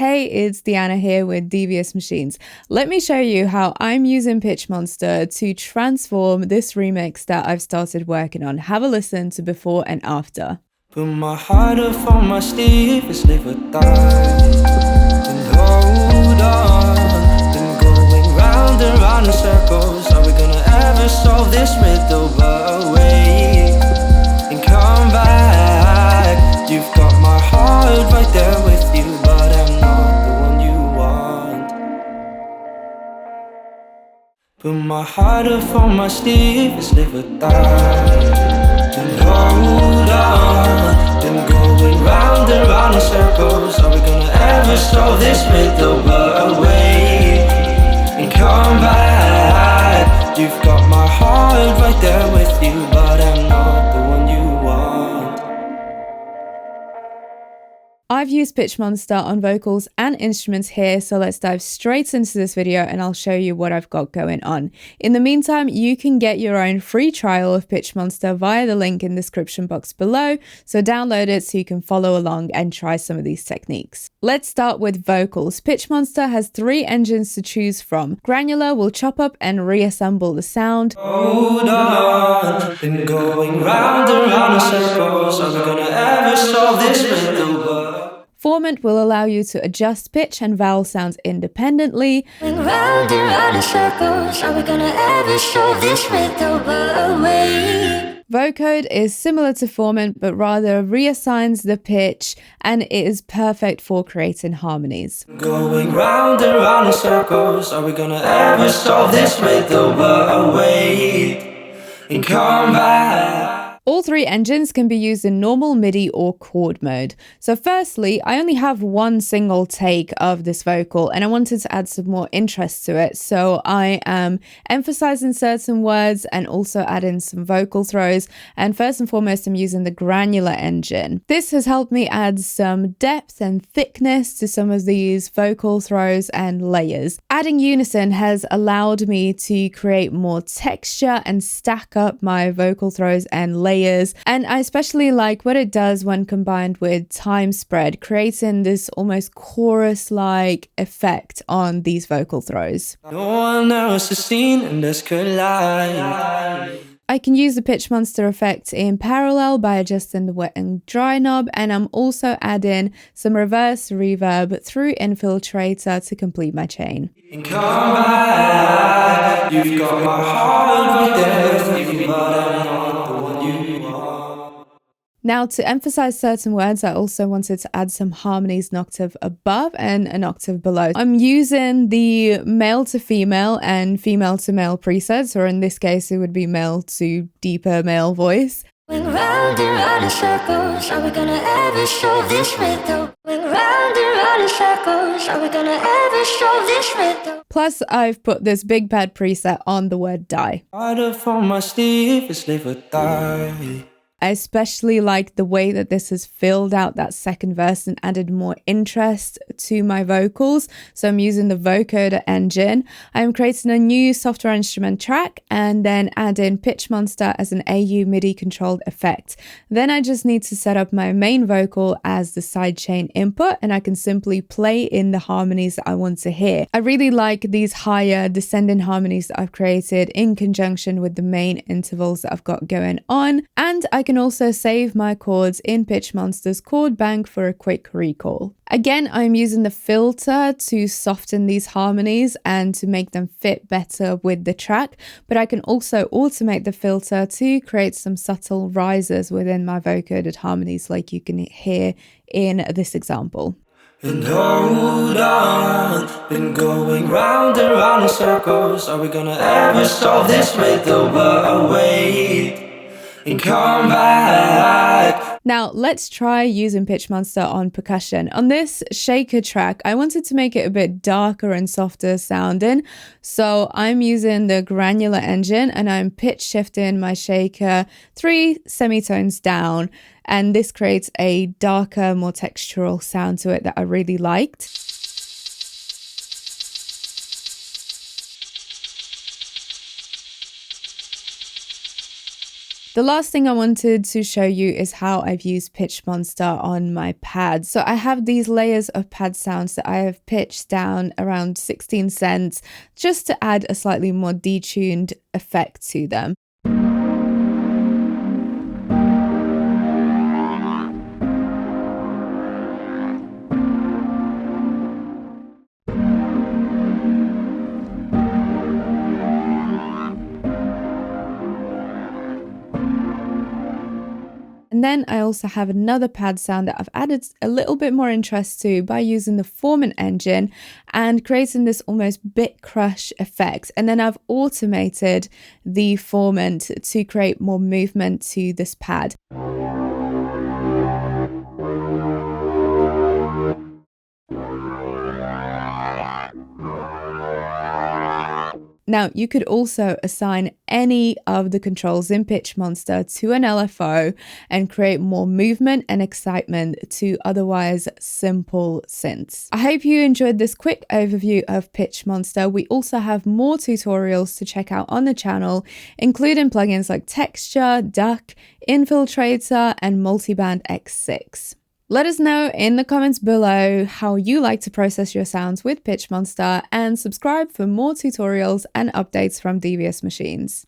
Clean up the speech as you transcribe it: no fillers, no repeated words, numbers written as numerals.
Hey, it's Deanna here with Devious Machines. Let me show you how I'm using Pitchmonster to transform this remix that I've started working on. Have a listen to before and after. Put my heart up on my sleeve, it's live or die. And hold on, been going round and round in circles. Are we gonna ever solve this riddle? But wait and come back. You've got my heart right there with you, but I'm not the one you want. Put my heart up on my sleeve, it's live or die. And hold on, been going round and round in circles. Are we gonna ever solve this riddle? But wait and come back. You've got my heart right there with you, but I'm not the one you want. I've used Pitchmonster on vocals and instruments here, so let's dive straight into this video and I'll show you what I've got going on. In the meantime, you can get your own free trial of Pitchmonster via the link in the description box below, so download it so you can follow along and try some of these techniques. Let's start with vocals. Pitchmonster has 3 engines to choose from. Granular will chop up and reassemble the sound. Hold on, been going round and round in circles. Are we gonna ever solve this riddle? Formant will allow you to adjust pitch and vowel sounds independently. Round and round in circles, are we gonna ever solve this riddle? But wait. Vocode is similar to Formant, but rather reassigns the pitch, and it is perfect for creating harmonies. Going round and round in circles, are we gonna ever solve this riddle? But wait and come back. All 3 engines can be used in normal, MIDI or chord mode. So firstly, I only have one single take of this vocal and I wanted to add some more interest to it. So I am emphasizing certain words and also adding some vocal throws. And first and foremost, I'm using the granular engine. This has helped me add some depth and thickness to some of these vocal throws and layers. Adding unison has allowed me to create more texture and stack up my vocal throws and layers. And I especially like what it does when combined with time spread, creating this almost chorus-like effect on these vocal throws. No one else has seen and us collide. I can use the Pitchmonster effect in parallel by adjusting the wet and dry knob, and I'm also adding some reverse reverb through Infiltrator to complete my chain. Come back. You've got my heart right there with you, but I'm not the one you want. Now, to emphasize certain words, I also wanted to add some harmonies an octave above and an octave below. I'm using the male to female and female to male presets, or in this case, it would be male to deeper male voice. Going round and round in circles, are we gonna ever solve this riddle? Going round and round in circles, are we gonna ever solve this riddle? Plus, I've put this big pad preset on the word die. Heart up on my sleeve, it's live or die. I especially like the way that this has filled out that second verse and added more interest to my vocals. So I'm using the Vocoder engine. I'm creating a new software instrument track and then adding Pitchmonster as an AU MIDI controlled effect. Then I just need to set up my main vocal as the sidechain input and I can simply play in the harmonies that I want to hear. I really like these higher descending harmonies that I've created in conjunction with the main intervals that I've got going on. And I can also save my chords in Pitchmonster's chord bank for a quick recall. Again, I'm using the filter to soften these harmonies and to make them fit better with the track, but I can also automate the filter to create some subtle rises within my vocoded harmonies like you can hear in this example. And hold on, been going round and round in circles. Are we gonna ever solve this riddle? But wait and come back. Now let's try using Pitchmonster on percussion. On this shaker track, I wanted to make it a bit darker and softer sounding. So I'm using the granular engine and I'm pitch shifting my shaker 3 semitones down. And this creates a darker, more textural sound to it that I really liked. The last thing I wanted to show you is how I've used Pitchmonster on my pad. So I have these layers of pad sounds that I have pitched down around 16 cents just to add a slightly more detuned effect to them. And then I also have another pad sound that I've added a little bit more interest to by using the Formant engine and creating this almost bit crush effect. And then I've automated the Formant to create more movement to this pad. Now, you could also assign any of the controls in Pitchmonster to an LFO and create more movement and excitement to otherwise simple synths. I hope you enjoyed this quick overview of Pitchmonster. We also have more tutorials to check out on the channel, including plugins like Texture, Duck, Infiltrator, and Multiband X6. Let us know in the comments below how you like to process your sounds with Pitchmonster, and subscribe for more tutorials and updates from Devious machines.